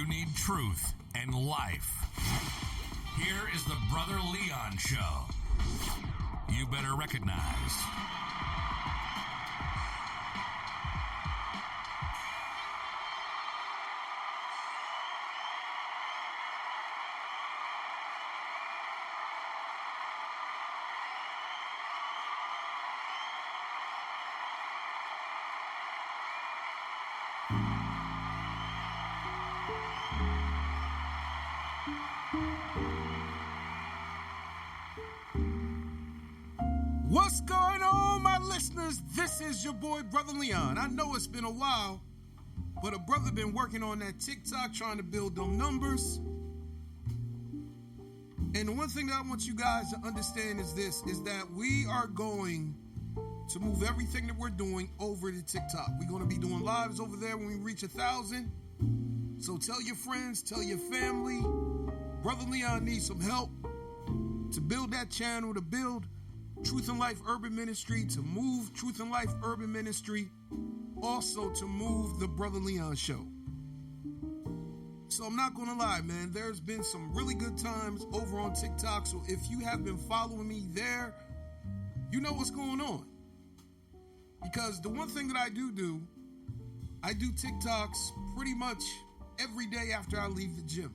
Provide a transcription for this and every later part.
you need truth and life, here is the Brother Leon Show. You better recognize. What's going on, my listeners? This is your boy, Brother Leon. I know it's been a while, but a brother been working on that TikTok, trying to build them numbers. And the one thing that I want you guys to understand is this, is that we are going to move everything that we're doing over to TikTok. We're going to be doing lives over there when we reach 1,000. So tell your friends, tell your family. Brother Leon needs some help to build that channel, to build Truth and Life Urban Ministry, to move Truth and Life Urban Ministry, also to move the Brother Leon Show. So I'm not going to lie, man, there's been some really good times over on TikTok. So if you have been following me there, you know what's going on. Because the one thing that I do TikToks pretty much every day after I leave the gym.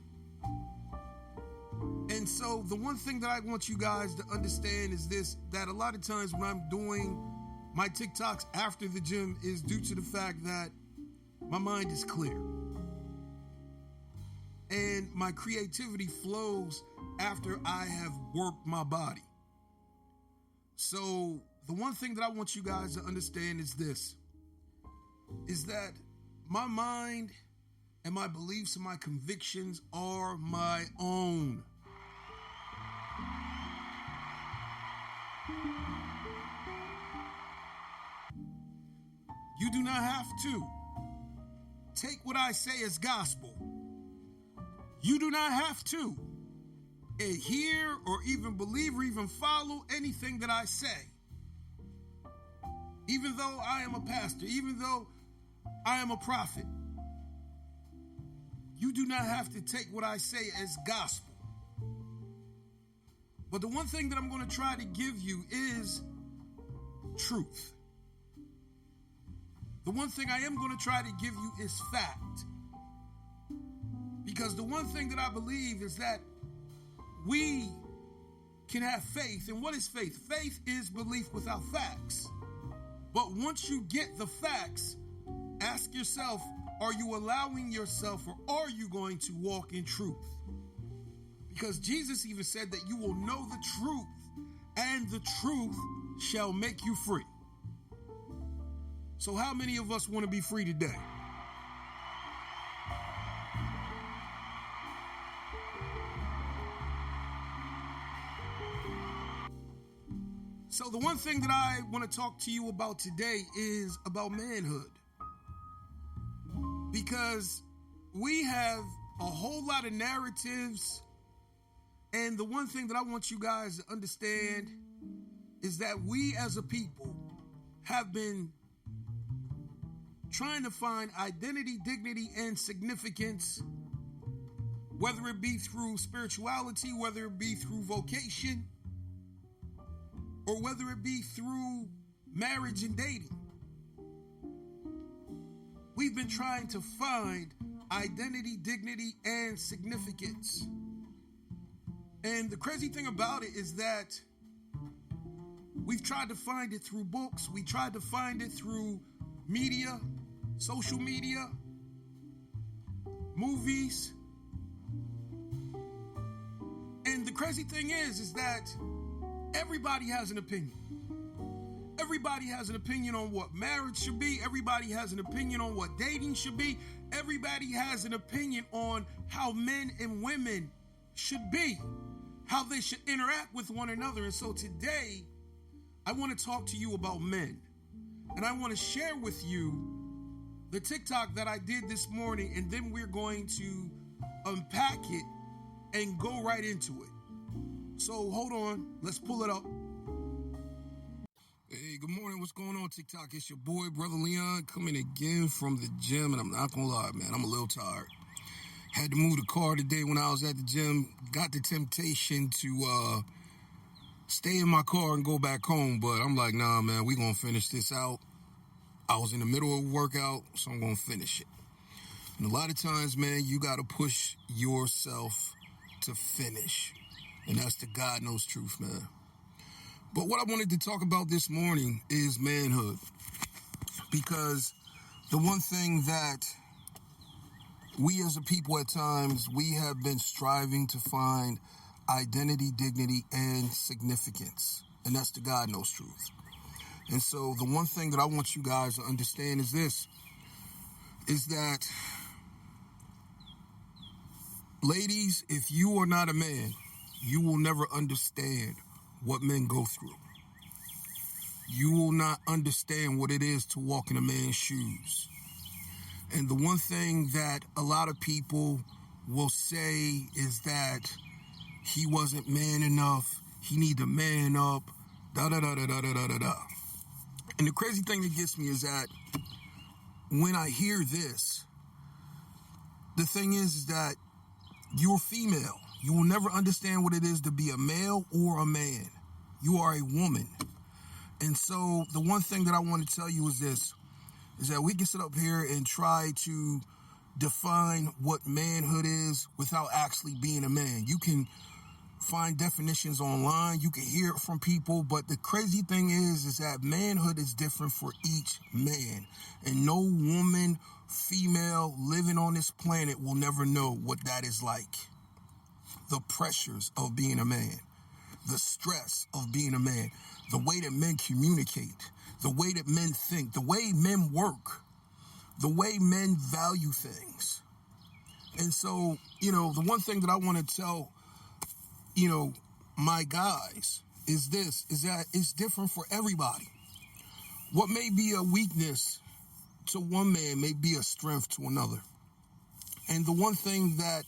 And so the one thing that I want you guys to understand is this, that a lot of times when I'm doing my TikToks after the gym is due to the fact that my mind is clear. And my creativity flows after I have worked my body. So the one thing that I want you guys to understand is this, is that my mind and my beliefs and my convictions are my own. You do not have to take what I say as gospel. You do not have to adhere or even believe or even follow anything that I say. Even though I am a pastor, even though I am a prophet, you do not have to take what I say as gospel. But the one thing that I'm going to try to give you is truth. The one thing I am going to try to give you is fact. Because the one thing that I believe is that we can have faith. And what is faith? Faith is belief without facts. But once you get the facts, ask yourself, are you allowing yourself, or are you going to walk in truth? Because Jesus even said that you will know the truth, and the truth shall make you free. So how many of us want to be free today? So the one thing that I want to talk to you about today is about manhood. Because we have a whole lot of narratives, and the one thing that I want you guys to understand is that we as a people have been trying to find identity, dignity, and significance, whether it be through spirituality, whether it be through vocation, or whether it be through marriage and dating. We've been trying to find identity, dignity, and significance. And the crazy thing about it is that we've tried to find it through books. We tried to find it through media, social media, movies. And the crazy thing is that everybody has an opinion. Everybody has an opinion on what marriage should be. Everybody has an opinion on what dating should be. Everybody has an opinion on how men and women should be, how they should interact with one another. And so today, I want to talk to you about men. And I want to share with you the TikTok that I did this morning, and then we're going to unpack it and go right into it. So hold on, let's pull it up. Hey, good morning. What's going on, TikTok? It's your boy, Brother Leon, coming again from the gym, and I'm not gonna lie, man, I'm a little tired. Had to move the car today when I was at the gym. Got the temptation to stay in my car and go back home, but I'm like, nah, man, we gonna finish this out. I was in the middle of a workout, so I'm gonna finish it. And a lot of times, man, you gotta push yourself to finish. And that's the God knows truth, man. But what I wanted to talk about this morning is manhood. Because the one thing that we as a people at times, we have been striving to find identity, dignity, and significance. And that's the God knows truth. And so the one thing that I want you guys to understand is this, is that, ladies, if you are not a man, you will never understand what men go through. You will not understand what it is to walk in a man's shoes. And the one thing that a lot of people will say is that he wasn't man enough, he need to man up, da-da-da-da-da-da-da-da. And the crazy thing that gets me is that when I hear this, the thing is that you're female. You will never understand what it is to be a male or a man. You are a woman. And so the one thing that I want to tell you is this, is that we can sit up here and try to define what manhood is without actually being a man. You can find definitions online, you can hear it from people, but the crazy thing is that manhood is different for each man. And no woman, female, living on this planet will never know what that is like. The pressures of being a man, the stress of being a man, the way that men communicate, the way that men think, the way men work, the way men value things. And so, the one thing that I want to tell, my guys is this, is that it's different for everybody. What may be a weakness to one man may be a strength to another. And the one thing that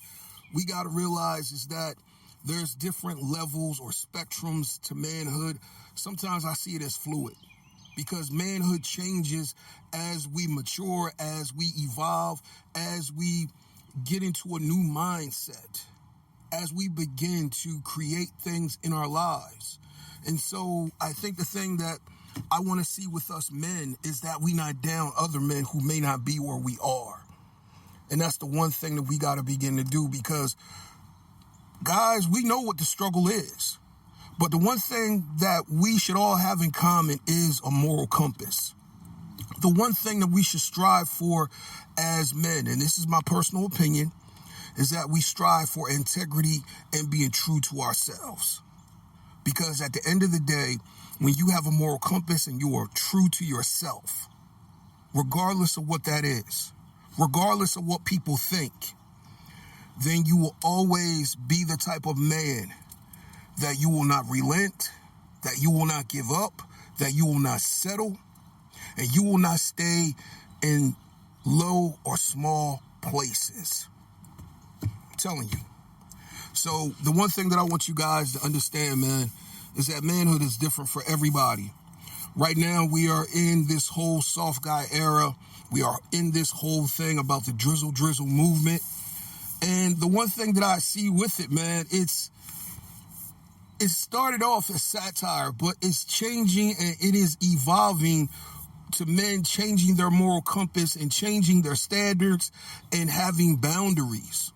we got to realize is that there's different levels or spectrums to manhood. Sometimes I see it as fluid, because manhood changes as we mature, as we evolve, as we get into a new mindset, as we begin to create things in our lives. And so I think the thing that I want to see with us men is that we not down other men who may not be where we are. And that's the one thing that we got to begin to do, because, guys, we know what the struggle is. But the one thing that we should all have in common is a moral compass. The one thing that we should strive for as men, and this is my personal opinion, is that we strive for integrity and being true to ourselves. Because at the end of the day, when you have a moral compass and you are true to yourself, regardless of what that is, regardless of what people think, then you will always be the type of man that you will not relent, that you will not give up, that you will not settle, and you will not stay in low or small places. I'm telling you. So the one thing that I want you guys to understand, man, is that manhood is different for everybody. Right now, we are in this whole soft guy era. We are in this whole thing about the Drizzle Drizzle movement. And the one thing that I see with it, man, it started off as satire, but it's changing and it is evolving to men changing their moral compass and changing their standards and having boundaries.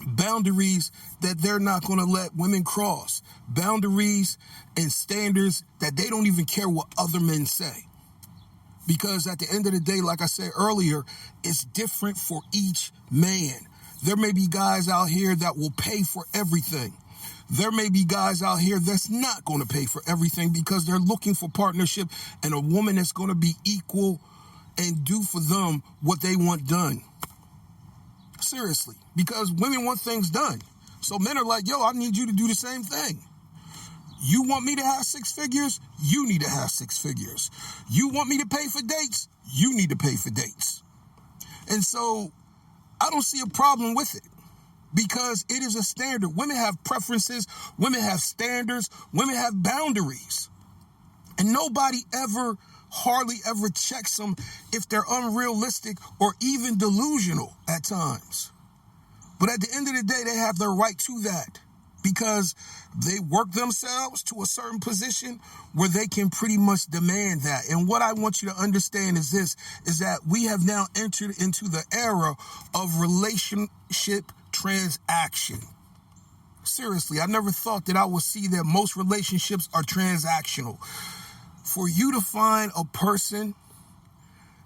Boundaries that they're not going to let women cross. Boundaries and standards that they don't even care what other men say. Because at the end of the day, like I said earlier, it's different for each man. There may be guys out here that will pay for everything. There may be guys out here that's not going to pay for everything because they're looking for partnership and a woman that's going to be equal and do for them what they want done. Seriously, because women want things done. So men are like, yo, I need you to do the same thing. You want me to have 6 figures? You need to have 6 figures. You want me to pay for dates? You need to pay for dates. And so I don't see a problem with it because it is a standard. Women have preferences. Women have standards. Women have boundaries. And nobody hardly ever checks them if they're unrealistic or even delusional at times. But at the end of the day, they have their right to that because they work themselves to a certain position where they can pretty much demand that. And what I want you to understand is this, is that we have now entered into the era of relationship transaction. Seriously, I never thought that I would see that most relationships are transactional. For you to find a person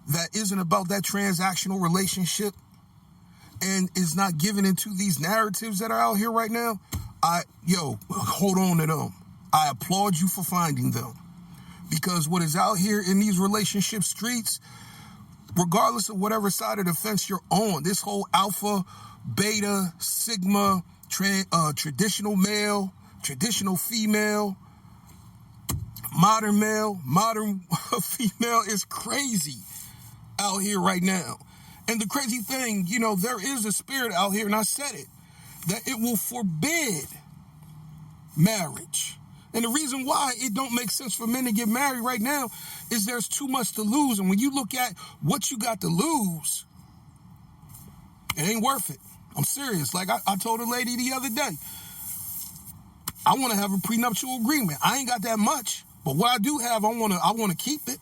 that isn't about that transactional relationship and is not given into these narratives that are out here right now, hold on to them. I applaud you for finding them. Because what is out here in these relationship streets, regardless of whatever side of the fence you're on, this whole alpha, beta, sigma, traditional male, traditional female, modern male, modern female is crazy out here right now. And the crazy thing, there is a spirit out here, and I said it, that it will forbid marriage. And the reason why it don't make sense for men to get married right now is there's too much to lose. And when you look at what you got to lose, it ain't worth it. I'm serious. Like I told a lady the other day, I want to have a prenuptial agreement. I ain't got that much, but what I do have, I want to keep it.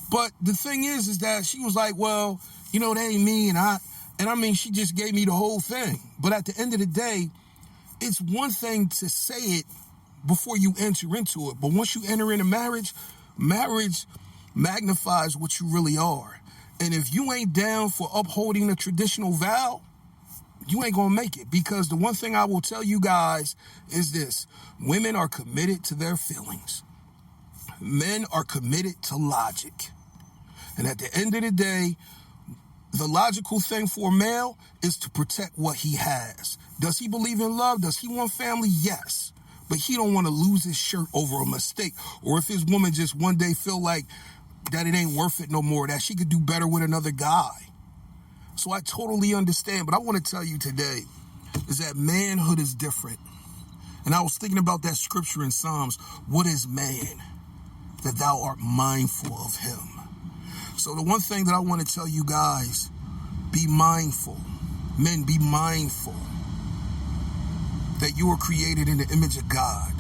But the thing is that she was like, well, that ain't me. And I mean, she just gave me the whole thing. But at the end of the day, it's one thing to say it before you enter into it. But once you enter into marriage magnifies what you really are. And if you ain't down for upholding the traditional vow, you ain't gonna make it. Because the one thing I will tell you guys is this: women are committed to their feelings. Men are committed to logic. And at the end of the day, the logical thing for a male is to protect what he has. Does he believe in love? Does he want family? Yes. But he don't want to lose his shirt over a mistake. Or if his woman just one day feel like that it ain't worth it no more, that she could do better with another guy. So I totally understand. But I want to tell you today is that manhood is different. And I was thinking about that scripture in Psalms. What is man that thou art mindful of him? So the one thing that I want to tell you guys, be mindful. Men, be mindful that you are created in the image of God,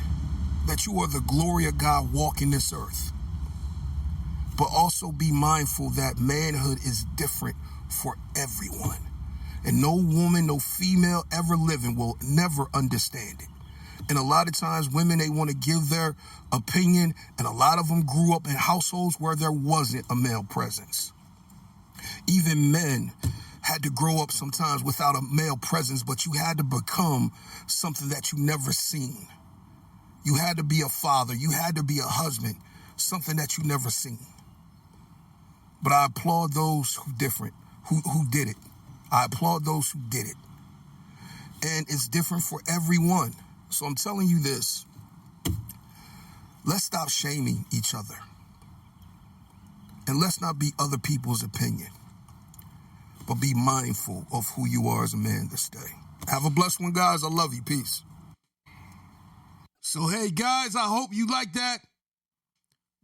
that you are the glory of God walking this earth. But also be mindful that manhood is different for everyone. And no woman, no female ever living will never understand it. And a lot of times women, they want to give their opinion, and a lot of them grew up in households where there wasn't a male presence. Even men had to grow up sometimes without a male presence, but you had to become something that you never seen. You had to be a father. You had to be a husband, something that you never seen. But I applaud those who did it. I applaud those who did it. And it's different for everyone. So I'm telling you this. Let's stop shaming each other. And let's not be other people's opinion. But be mindful of who you are as a man this day. Have a blessed one, guys. I love you. Peace. So, hey, guys, I hope you like that.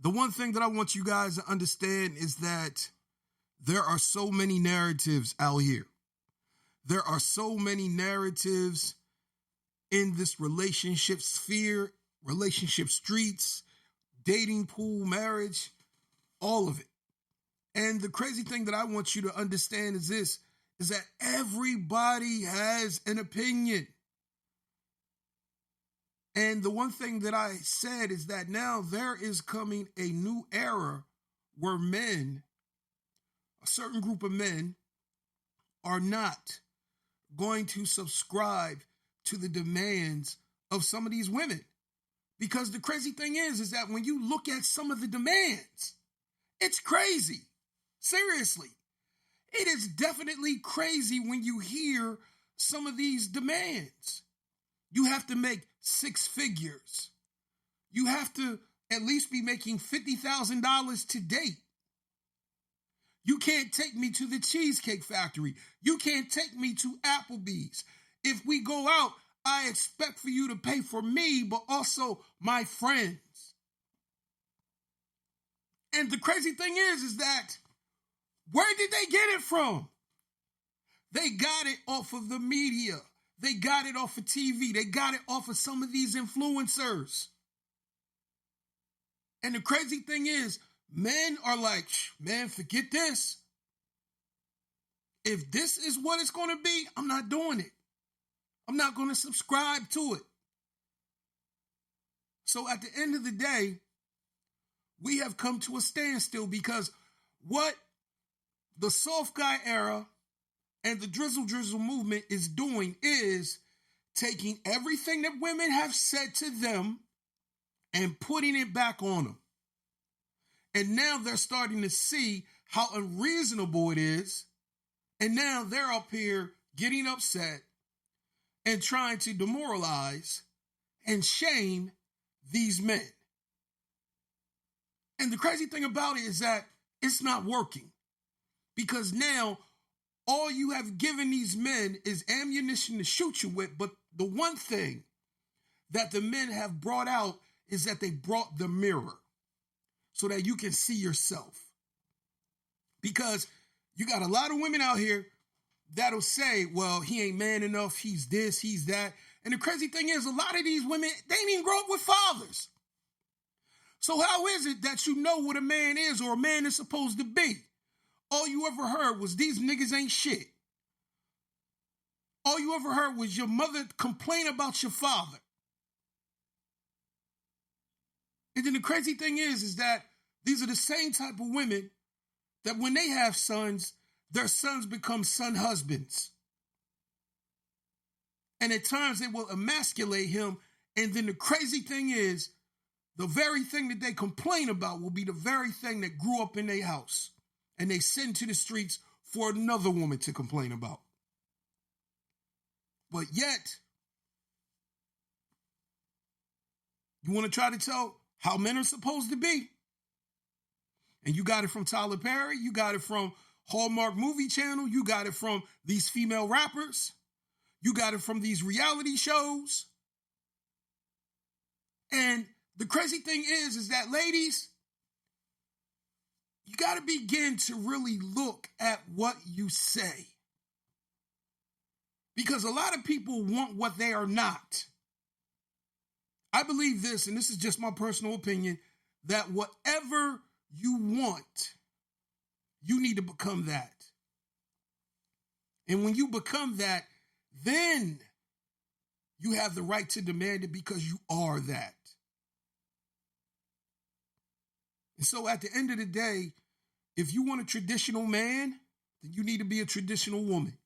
The one thing that I want you guys to understand is that there are so many narratives out here. There are so many narratives in this relationship sphere, relationship streets, dating pool, marriage, all of it. And the crazy thing that I want you to understand is this, is that everybody has an opinion. And the one thing that I said is that now there is coming a new era where men, a certain group of men, are not going to subscribe to the demands of some of these women. Because the crazy thing is that when you look at some of the demands, it's crazy. Seriously. It is definitely crazy when you hear some of these demands. You have to make 6 figures. You have to at least be making $50,000 to date. You can't take me to the Cheesecake Factory. You can't take me to Applebee's. If we go out, I expect for you to pay for me, but also my friends. And the crazy thing is that where did they get it from? They got it off of the media. They got it off of TV. They got it off of some of these influencers. And the crazy thing is, men are like, man, forget this. If this is what it's going to be, I'm not doing it. I'm not going to subscribe to it. So at the end of the day, we have come to a standstill because what the soft guy era and the Drizzle Drizzle movement is doing is taking everything that women have said to them and putting it back on them. And now they're starting to see how unreasonable it is. And now they're up here getting upset and trying to demoralize and shame these men. And the crazy thing about it is that it's not working. Because now all you have given these men is ammunition to shoot you with. But the one thing that the men have brought out is that they brought the mirror so that you can see yourself. Because you got a lot of women out here that'll say, well, he ain't man enough. He's this, he's that. And the crazy thing is, a lot of these women, they didn't even grow up with fathers. So how is it that you know what a man is or a man is supposed to be? All you ever heard was these niggas ain't shit. All you ever heard was your mother complain about your father. And then the crazy thing is that these are the same type of women that when they have sons, their sons become son husbands. And at times they will emasculate him. And then the crazy thing is, the very thing that they complain about will be the very thing that grew up in their house. And they send to the streets for another woman to complain about. But yet, you want to try to tell how men are supposed to be? And you got it from Tyler Perry. You got it from Hallmark Movie Channel. You got it from these female rappers. You got it from these reality shows. And the crazy thing is that, ladies, you got to begin to really look at what you say. Because a lot of people want what they are not. I believe this, and this is just my personal opinion, that whatever you want, you need to become that. And when you become that, then you have the right to demand it because you are that. And so at the end of the day, if you want a traditional man, then you need to be a traditional woman.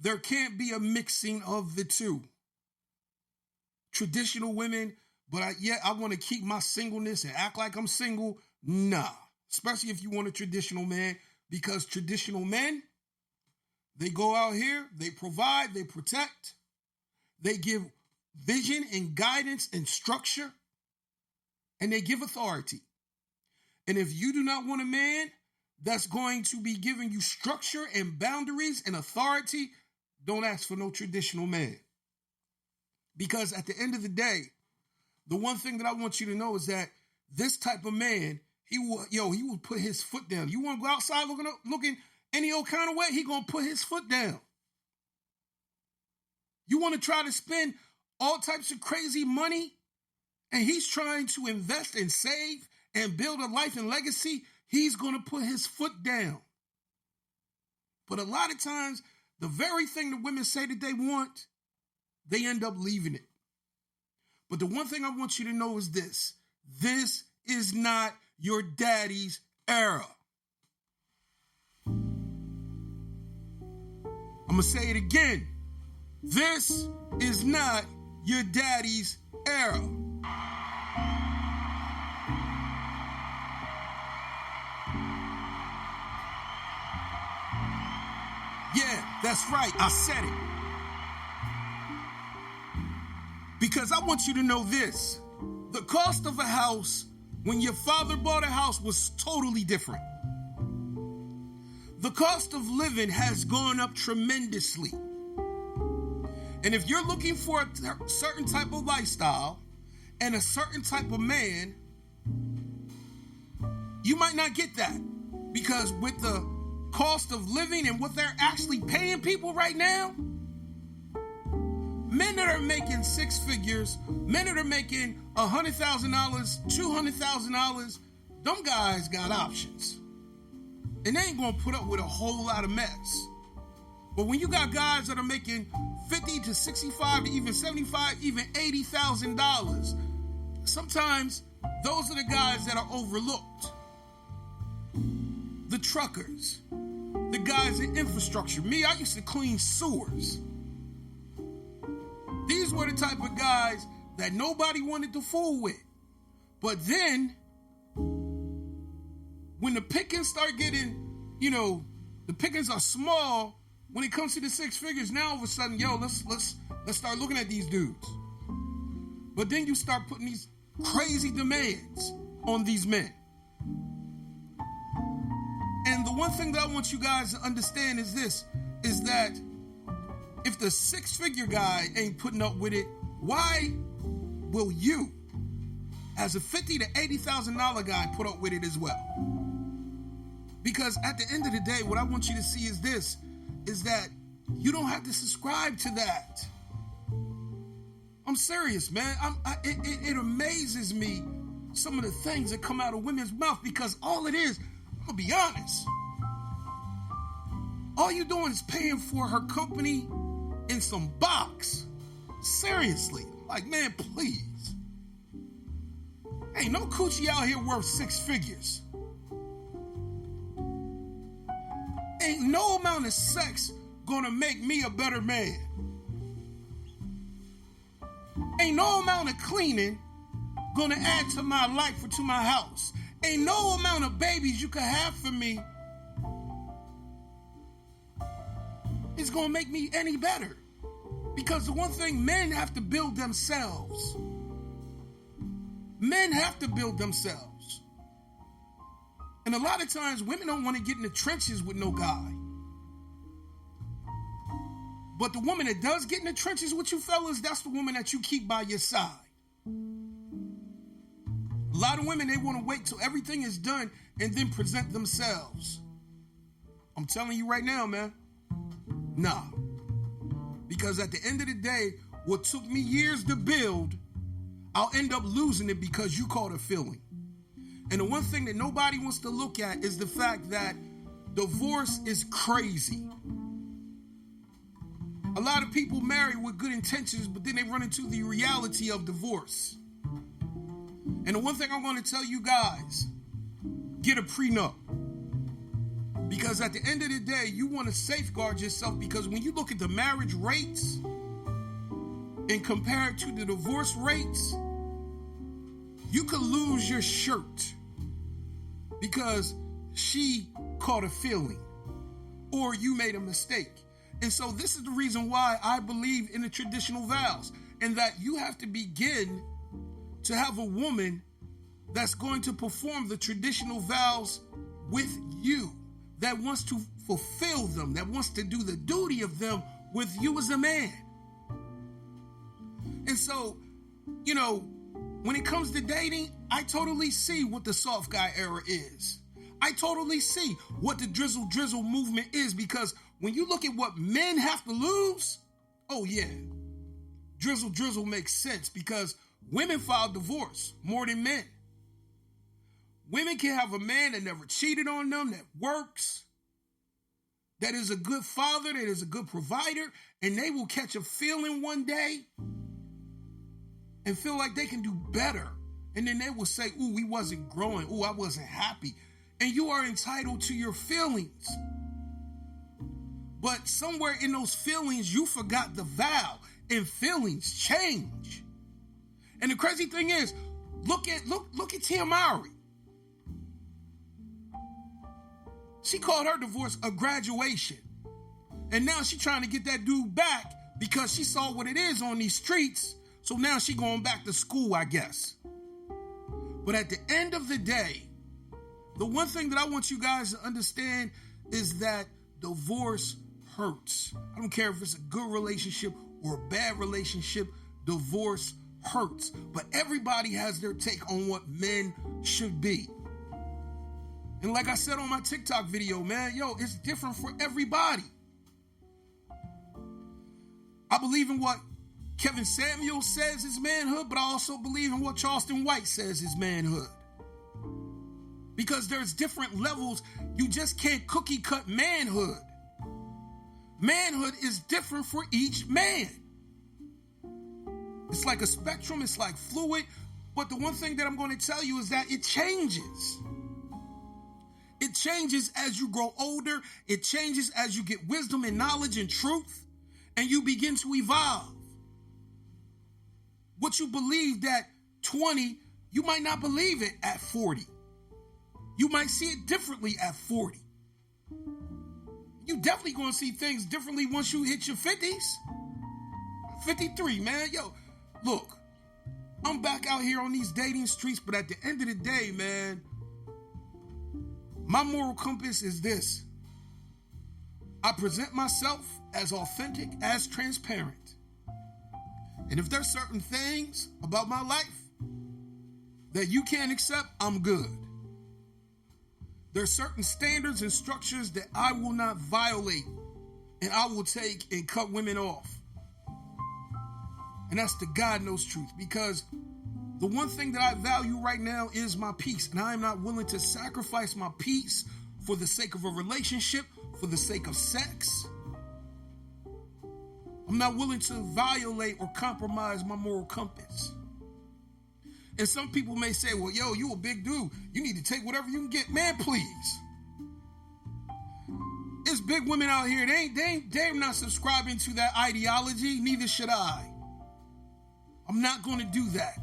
There can't be a mixing of the two. Traditional women, but I want to keep my singleness and act like I'm single. Nah, especially if you want a traditional man, because traditional men, they go out here, they provide, they protect, they give vision and guidance and structure, and they give authority. And if you do not want a man that's going to be giving you structure and boundaries and authority, don't ask for no traditional man. Because at the end of the day, the one thing that I want you to know is that this type of man, he will put his foot down. You want to go outside looking any old kind of way, he going to put his foot down. You want to try to spend all types of crazy money, and he's trying to invest and save and build a life and legacy, he's going to put his foot down. But a lot of times, the very thing that women say that they want, they end up leaving it. But the one thing I want you to know is this. This is not your daddy's era. I'm going to say it again. This is not your daddy's era. Yeah, that's right. I said it. Because I want you to know this. The cost of a house when your father bought a house was totally different. The cost of living has gone up tremendously. And if you're looking for a certain type of lifestyle and a certain type of man, you might not get that. Because with the cost of living and what they're actually paying people right now, men that are making six figures, men that are making $100,000, $200,000, them guys got options. And they ain't gonna put up with a whole lot of mess. But when you got guys that are making $50,000 to $65,000 to even $75,000, even $80,000, sometimes those are the guys that are overlooked. The truckers, the guys in infrastructure. Me, I used to clean sewers. These were the type of guys that nobody wanted to fool with. But then, when the pickings start getting, the pickings are small, when it comes to the six figures, now all of a sudden, let's start looking at these dudes. But then you start putting these crazy demands on these men. And the one thing that I want you guys to understand is this, is that if the six-figure guy ain't putting up with it, why will you, as a $50,000 to $80,000 guy, put up with it as well? Because at the end of the day, what I want you to see is this, is that you don't have to subscribe to that. I'm serious, man. It amazes me, some of the things that come out of women's mouth, because all it is, I'm gonna be honest, all you doing is paying for her company in some box. Seriously. Like, man, please. Ain't no coochie out here worth six figures. Ain't no amount of sex gonna make me a better man. Ain't no amount of cleaning gonna add to my life or to my house. Ain't no amount of babies you can have for me is gonna make me any better. Because the one thing, men have to build themselves. Men have to build themselves. And a lot of times, women don't want to get in the trenches with no guy. But the woman that does get in the trenches with you fellas, that's the woman that you keep by your side. A lot of women, they want to wait till everything is done and then present themselves. I'm telling you right now, man. Nah. Because at the end of the day, what took me years to build, I'll end up losing it because you caught a feeling. And the one thing that nobody wants to look at is the fact that divorce is crazy. A lot of people marry with good intentions, but then they run into the reality of divorce. And the one thing I'm going to tell you guys, get a prenup. Because at the end of the day, you want to safeguard yourself, because when you look at the marriage rates and compare it to the divorce rates, you could lose your shirt because she caught a feeling or you made a mistake. And so this is the reason why I believe in the traditional vows, and that you have to begin to have a woman that's going to perform the traditional vows with you, that wants to fulfill them, that wants to do the duty of them with you as a man. And so, when it comes to dating, I totally see what the soft guy era is. I totally see what the Drizzle Drizzle movement is, because when you look at what men have to lose, oh yeah, Drizzle Drizzle makes sense, because women file divorce more than men. Women can have a man that never cheated on them, that works, that is a good father, that is a good provider, and they will catch a feeling one day and feel like they can do better. And then they will say, ooh, we wasn't growing. Ooh, I wasn't happy. And you are entitled to your feelings. But somewhere in those feelings, you forgot the vow, and feelings change. And the crazy thing is, look at Tia Mowry. She called her divorce a graduation. And now she's trying to get that dude back because she saw what it is on these streets. So now she going back to school, I guess. But at the end of the day, the one thing that I want you guys to understand is that divorce hurts. I don't care if it's a good relationship or a bad relationship, divorce hurts. But everybody has their take on what men should be. And like I said on my TikTok video, man, yo, it's different for everybody. I believe in what Kevin Samuels says is manhood, but I also believe in what Charleston White says is manhood. Because there's different levels. You just can't cookie cut manhood. Manhood is different for each man. It's like a spectrum, it's like fluid. But the one thing that I'm going to tell you is that it changes. It changes as you grow older. It changes as you get wisdom and knowledge and truth. And you begin to evolve. What you believed at 20, you might not believe it at 40. You might see it differently at 40. You definitely going to see things differently once you hit your 50s. 53, man. Yo, look, I'm back out here on these dating streets, but at the end of the day, man, my moral compass is this. I present myself as authentic, as transparent. And if there's certain things about my life that you can't accept, I'm good. There's certain standards and structures that I will not violate, and I will take and cut women off. And that's the God knows truth, because the one thing that I value right now is my peace, and I am not willing to sacrifice my peace for the sake of a relationship, for the sake of sex. I'm not willing to violate or compromise my moral compass. And some people may say, well, yo, you a big dude. You need to take whatever you can get. Man, please. There's big women out here. They're not subscribing to that ideology. Neither should I. I'm not going to do that.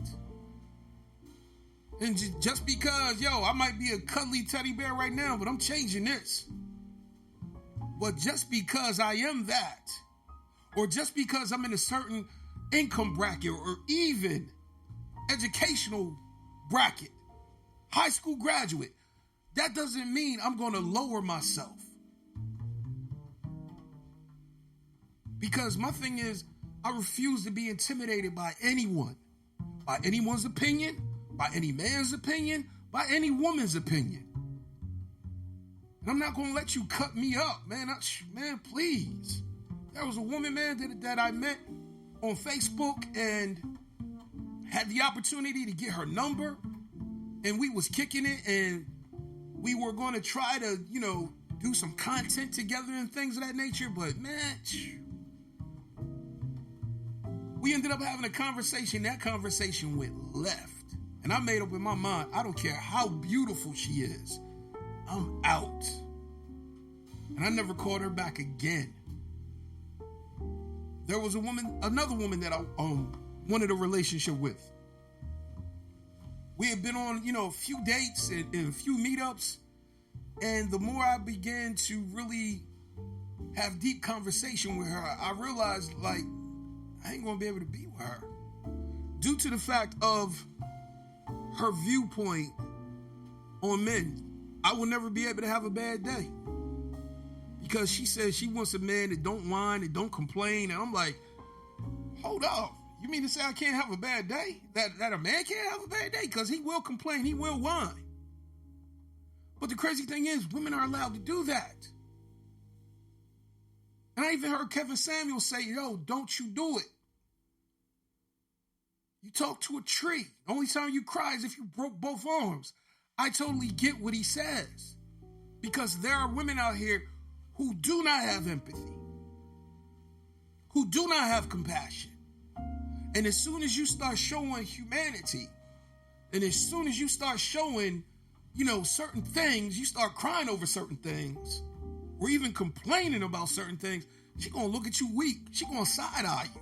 And just because, yo, I might be a cuddly teddy bear right now, but I'm changing this. But just because I am that, or just because I'm in a certain income bracket or even educational bracket, high school graduate, that doesn't mean I'm going to lower myself. Because my thing is, I refuse to be intimidated by anyone, by anyone's opinion, by any man's opinion, by any woman's opinion. And I'm not going to let you cut me up, man. Man, please. There was a woman, man, that I met on Facebook and had the opportunity to get her number, and we was kicking it, and we were going to try to, do some content together and things of that nature, but man, we ended up having a conversation. That conversation went left, and I made up in my mind, I don't care how beautiful she is, I'm out. And I never called her back again. There was another woman that I wanted a relationship with. We had been on, a few dates and a few meetups. And the more I began to really have deep conversation with her, I realized, I ain't going to be able to be with her. Due to the fact of her viewpoint on men, I will never be able to have a bad day. Because she says she wants a man that don't whine and don't complain. And I'm like, hold up. You mean to say I can't have a bad day? That a man can't have a bad day? Because he will complain. He will whine. But the crazy thing is, women are allowed to do that. And I even heard Kevin Samuels say, yo, don't you do it. You talk to a tree. The only time you cry is if you broke both arms. I totally get what he says. Because there are women out here who do not have empathy, who do not have compassion. And as soon as you start showing humanity, and as soon as you start showing, certain things, you start crying over certain things, or even complaining about certain things, she's going to look at you weak. She's going to side-eye you.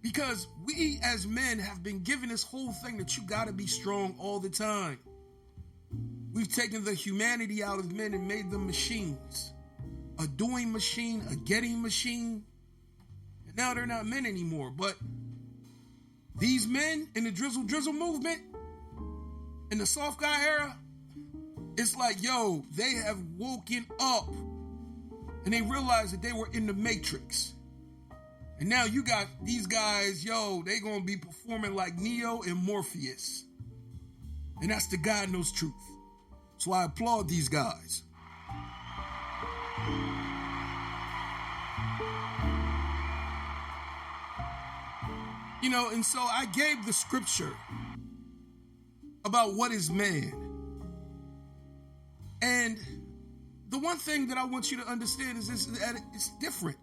Because we as men have been given this whole thing that you got to be strong all the time. We've taken the humanity out of men and made them machines. A doing machine, a getting machine. And now they're not men anymore. But these men in the Drizzle Drizzle movement, in the soft guy era, it's like, yo, they have woken up and they realized that they were in the Matrix. And now you got these guys, yo, they gonna be performing like Neo and Morpheus. And that's the God knows truth. So I applaud these guys. You know, and so I gave the scripture about what is man. And the one thing that I want you to understand is this, that it's different.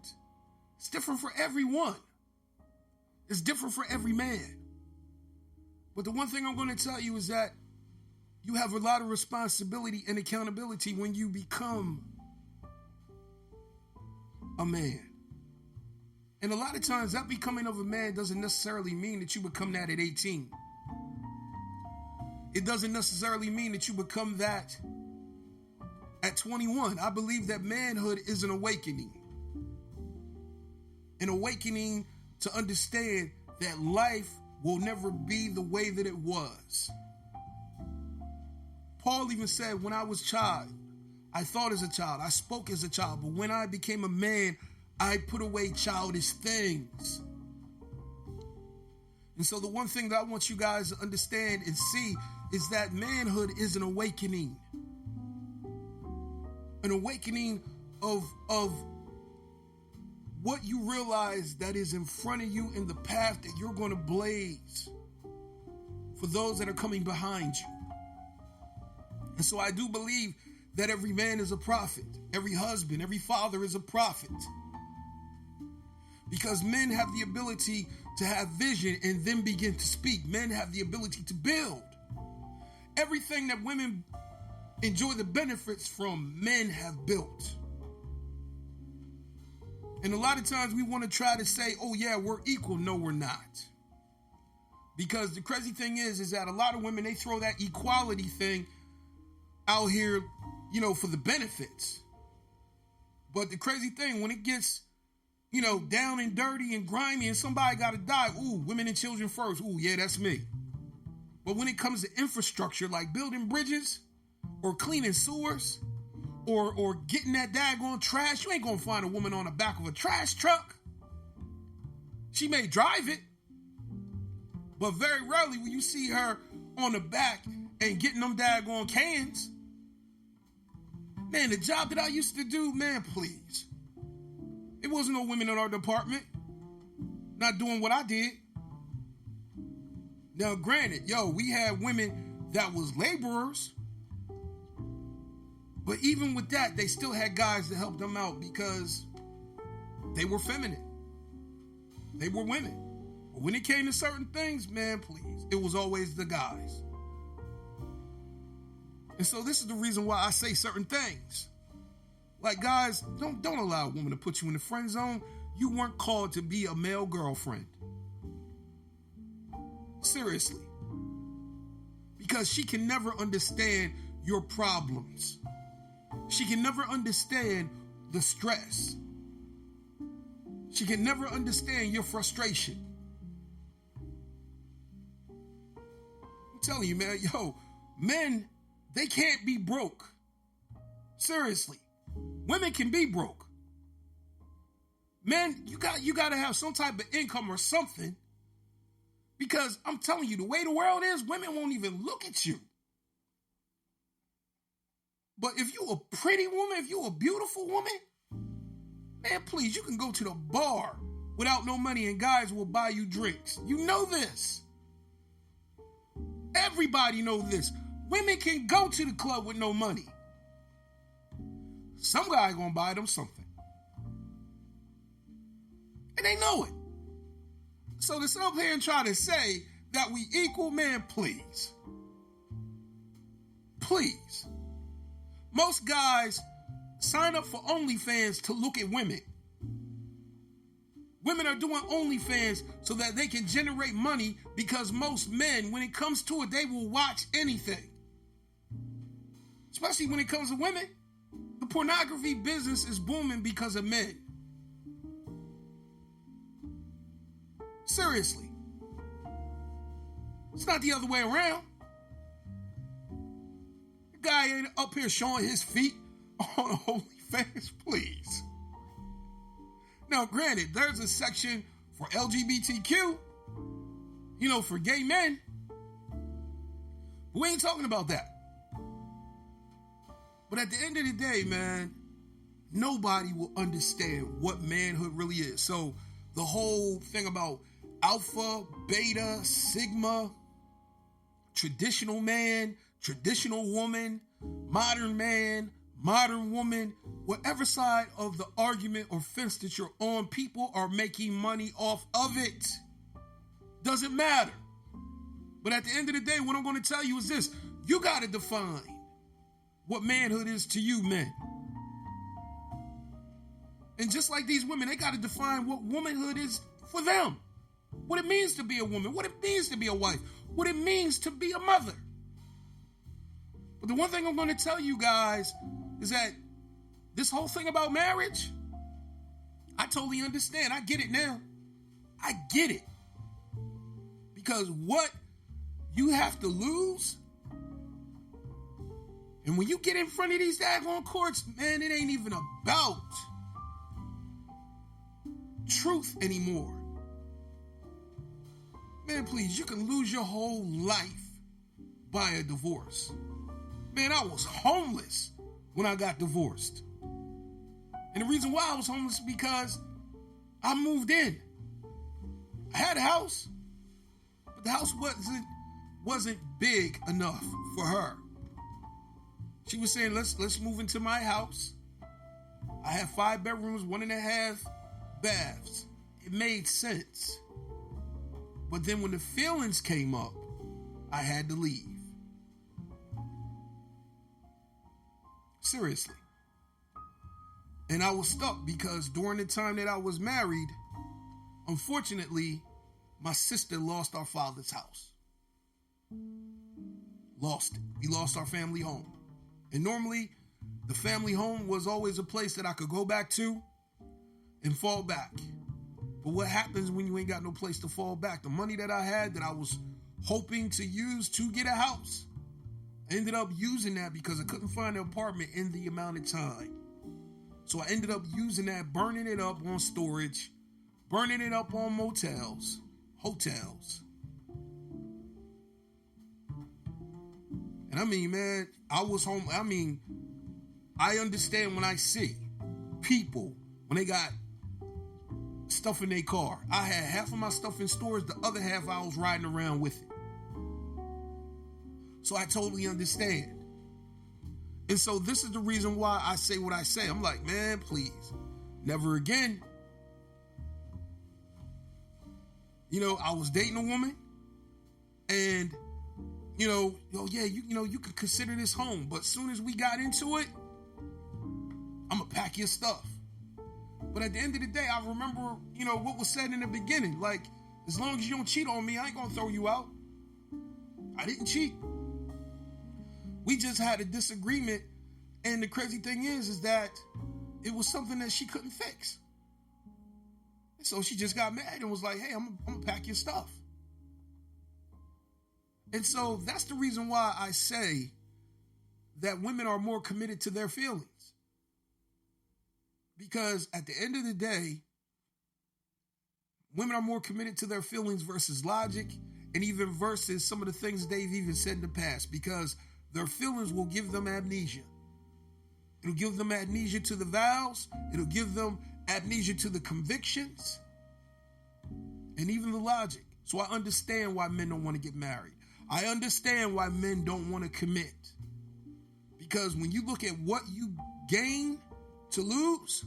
It's different for everyone. It's different for every man. But the one thing I'm going to tell you is that you have a lot of responsibility and accountability when you become a man. And a lot of times that becoming of a man doesn't necessarily mean that you become that at 18. It doesn't necessarily mean that you become that at 21. I believe that manhood is an awakening. An awakening to understand that life will never be the way that it was. Paul even said, when I was a child, I thought as a child, I spoke as a child, but when I became a man, I put away childish things. And so the one thing that I want you guys to understand and see is that manhood is an awakening. An awakening of what you realize that is in front of you in the path that you're going to blaze for those that are coming behind you. And so I do believe that every man is a prophet. Every husband, every father is a prophet. Because men have the ability to have vision and then begin to speak. Men have the ability to build. Everything that women enjoy the benefits from, men have built. And a lot of times we want to try to say, oh yeah, we're equal. No, we're not. Because the crazy thing is that a lot of women, they throw that equality thing out here, you know, for the benefits. But the crazy thing, when it gets, you know, down and dirty and grimy and somebody got to die, ooh, women and children first. Ooh, yeah, that's me. But when it comes to infrastructure, like building bridges or cleaning sewers or getting that daggone trash, you ain't going to find a woman on the back of a trash truck. She may drive it, but very rarely will you see her on the back and getting them daggone cans. Man, the job that I used to do, man, please. It wasn't no women in our department not doing what I did. Now, granted, we had women that was laborers. But even with that, they still had guys to help them out because they were feminine. They were women. But when it came to certain things, man, please, it was always the guys. And so this is the reason why I say certain things. Like, guys, don't allow a woman to put you in the friend zone. You weren't called to be a male girlfriend. Seriously. Because she can never understand your problems. She can never understand the stress. She can never understand your frustration. I'm telling you, man, men, they can't be broke. Seriously. Women can be broke. Men, you got to have some type of income or something. Because I'm telling you, the way the world is, women won't even look at you. But if you a pretty woman, if you a beautiful woman, man, please, you can go to the bar without no money and guys will buy you drinks. You know this. Everybody know this. Women can go to the club with no money. Some guy gonna buy them something. And they know it. So to sit up here and try to say that we equal, man, please. Please. Most guys sign up for OnlyFans to look at women. Women are doing OnlyFans so that they can generate money because most men, when it comes to it, they will watch anything. Especially when it comes to women. The pornography business is booming because of men. Seriously. It's not the other way around. The guy ain't up here showing his feet on OnlyFans, please. Now, granted, there's a section for LGBTQ, for gay men. But we ain't talking about that. But at the end of the day, man, nobody will understand what manhood really is. So the whole thing about alpha, beta, sigma, traditional man, traditional woman, modern woman, whatever side of the argument or fence that you're on, people are making money off of it. Doesn't matter. But at the end of the day, what I'm going to tell you is this. You got to define what manhood is to you, men. And just like these women, they got to define what womanhood is for them. What it means to be a woman, what it means to be a wife, what it means to be a mother. But the one thing I'm going to tell you guys is that this whole thing about marriage, I totally understand. I get it now. I get it. Because what you have to lose, and when you get in front of these daggone courts, man, it ain't even about truth anymore. Man, please, you can lose your whole life by a divorce. Man, I was homeless when I got divorced. And the reason why I was homeless is because I moved in. I had a house, but the house wasn't big enough for her. She was saying, let's move into my house. I have 5 bedrooms, 1.5 baths. It made sense. But then when the feelings came up, I had to leave. Seriously. And I was stuck because during the time that I was married, unfortunately, my sister lost our father's house. Lost it. We lost our family home. And normally, the family home was always a place that I could go back to and fall back. But what happens when you ain't got no place to fall back? The money that I had that I was hoping to use to get a house, I ended up using that because I couldn't find an apartment in the amount of time. So I ended up using that, burning it up on storage, burning it up on motels, hotels. And I mean, man, I was home. I mean, I understand when I see people, when they got stuff in their car. I had half of my stuff in storage, the other half I was riding around with it. So I totally understand. And so this is the reason why I say what I say. I'm like, man, please, never again. You know, I was dating a woman and, you can consider this home. But as soon as we got into it, I'm going to pack your stuff. But at the end of the day, I remember, what was said in the beginning. Like, as long as you don't cheat on me, I ain't going to throw you out. I didn't cheat. We just had a disagreement. And the crazy thing is that it was something that she couldn't fix. And so she just got mad and was like, hey, I'm going to pack your stuff. And so that's the reason why I say that women are more committed to their feelings. Because at the end of the day, women are more committed to their feelings versus logic, and even versus some of the things they've even said in the past, because their feelings will give them amnesia. It'll give them amnesia to the vows. It'll give them amnesia to the convictions and even the logic. So I understand why men don't want to get married. I understand why men don't want to commit. Because when you look at what you gain to lose,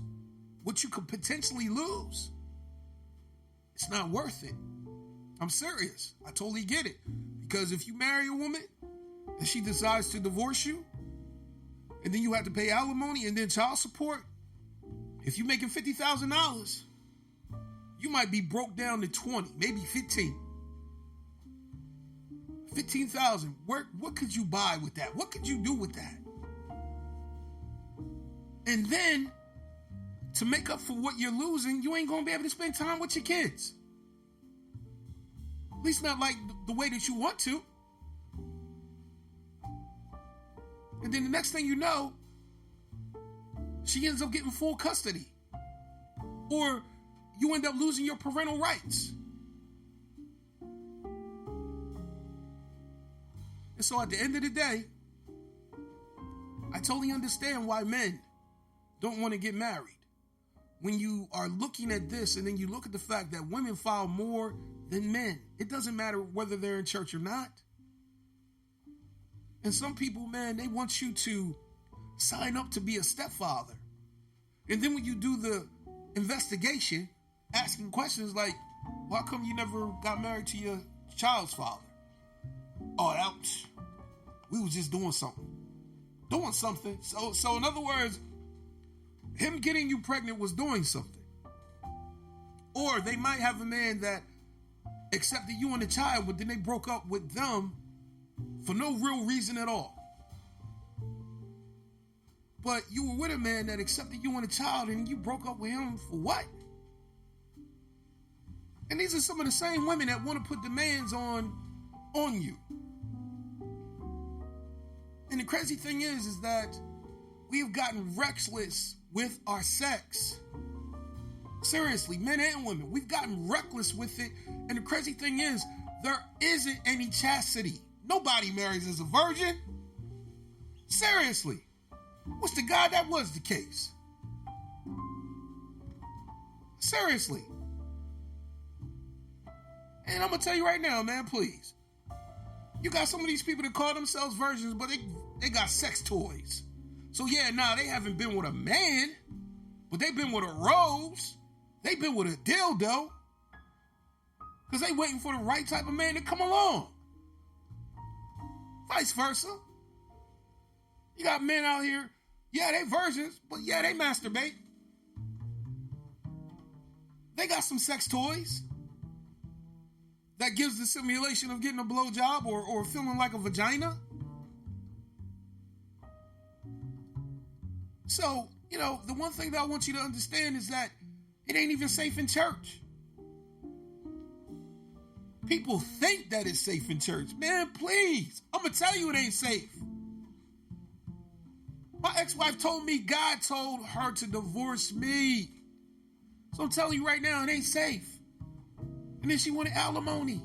what you could potentially lose, it's not worth it. I'm serious. I totally get it. Because if you marry a woman and she decides to divorce you, and then you have to pay alimony and then child support, if you're making $50,000, you might be broke down to 20, maybe 15. 15,000. What could you buy with that? What could you do with that? And then, to make up for what you're losing, you ain't going to be able to spend time with your kids. At least not like the way that you want to. And then the next thing you know, she ends up getting full custody. Or you end up losing your parental rights. And so at the end of the day, I totally understand why men don't want to get married. When you are looking at this and then you look at the fact that women file more than men, it doesn't matter whether they're in church or not. And some people, man, they want you to sign up to be a stepfather. And then when you do the investigation, asking questions like, why come you never got married to your child's father? Oh, we was just doing something. So in other words, him getting you pregnant was doing something. Or they might have a man that accepted you and the child, but then they broke up with them for no real reason at all. But you were with a man that accepted you and a child and you broke up with him for what? And these are some of the same women that want to put demands on you. And the crazy thing is that we have gotten reckless with our sex. Seriously, men and women, we've gotten reckless with it. And the crazy thing is, there isn't any chastity. Nobody marries as a virgin. Seriously. What's the God that was the case? Seriously. And I'm going to tell you right now, man, please. You got some of these people that call themselves virgins, but they got sex toys. So yeah, they haven't been with a man, but they've been with a rose. They've been with a dildo. Because they waiting for the right type of man to come along. Vice versa. You got men out here, yeah, they virgins, but yeah, they masturbate. They got some sex toys that gives the simulation of getting a blowjob or feeling like a vagina. So, the one thing that I want you to understand is that it ain't even safe in church. People think that it's safe in church. Man, please. I'm going to tell you it ain't safe. My ex-wife told me God told her to divorce me. So I'm telling you right now, it ain't safe. And then she wanted alimony.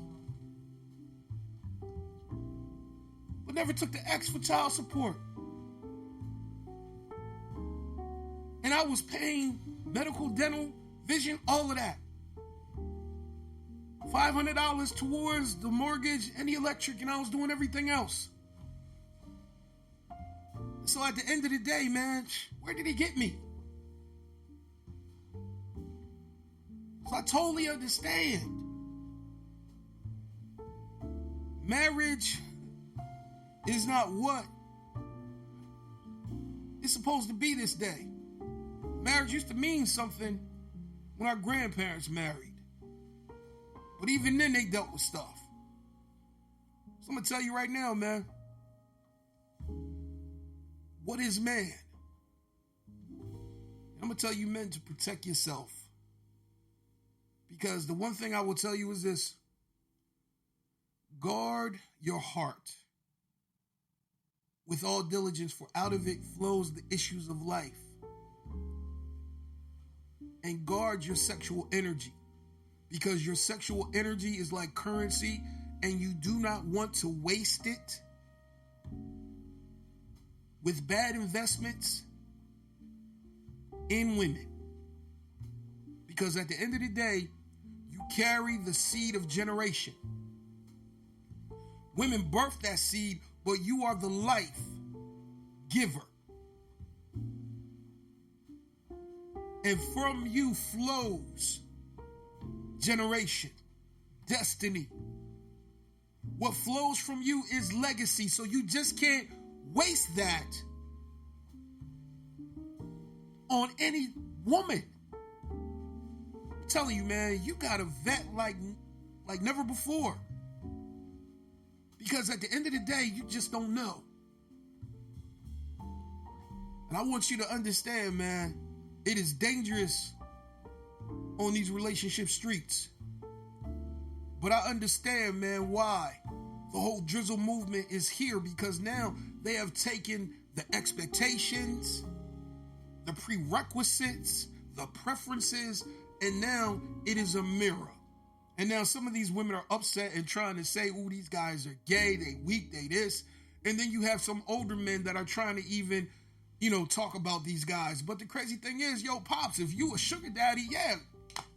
But never took the ex for child support. And I was paying medical, dental, vision, all of that. $500 towards the mortgage and the electric, and I was doing everything else. So at the end of the day, man, where did he get me? So I totally understand. Marriage is not what it's supposed to be this day. Marriage used to mean something when our grandparents married. But even then, they dealt with stuff. So I'm going to tell you right now, man. What is man? I'm going to tell you, men, to protect yourself. Because the one thing I will tell you is this. Guard your heart with all diligence, for out of it flows the issues of life. And guard your sexual energy, because your sexual energy is like currency and you do not want to waste it with bad investments in women. Because at the end of the day, you carry the seed of generation. Women birth that seed, but you are the life giver. And from you flows generation, destiny. What flows from you is legacy. So you just can't waste that on any woman. I'm telling you, man, you gotta vet like never before. Because at the end of the day, you just don't know. And I want you to understand, man, it is dangerous on these relationship streets. But I understand, man, why the whole Drizzle movement is here, because now they have taken the expectations, the prerequisites, the preferences, and now it is a mirror. And now some of these women are upset and trying to say, oh, these guys are gay, they weak, they this. And then you have some older men that are trying to even, talk about these guys. But the crazy thing is, Pops, if you a sugar daddy,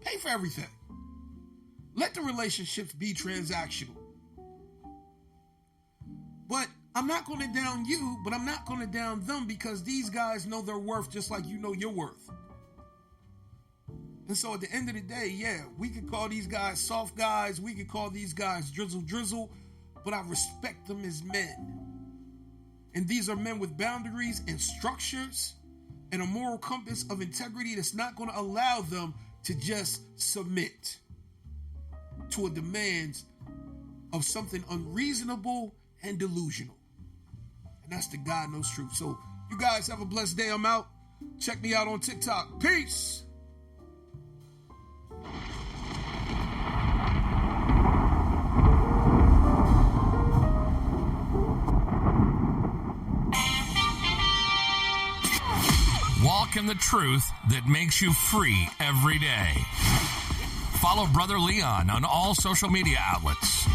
pay for everything. Let the relationships be transactional. But I'm not going to down you, but I'm not going to down them, because these guys know their worth just like you know your worth. And so at the end of the day, we could call these guys soft guys. We could call these guys drizzle drizzle, but I respect them as men. And these are men with boundaries and structures and a moral compass of integrity that's not going to allow them to just submit to a demand of something unreasonable and delusional. And that's the God knows truth. So you guys have a blessed day. I'm out. Check me out on TikTok. Peace. Walk in the truth that makes you free every day. Follow Brother Leon on all social media outlets.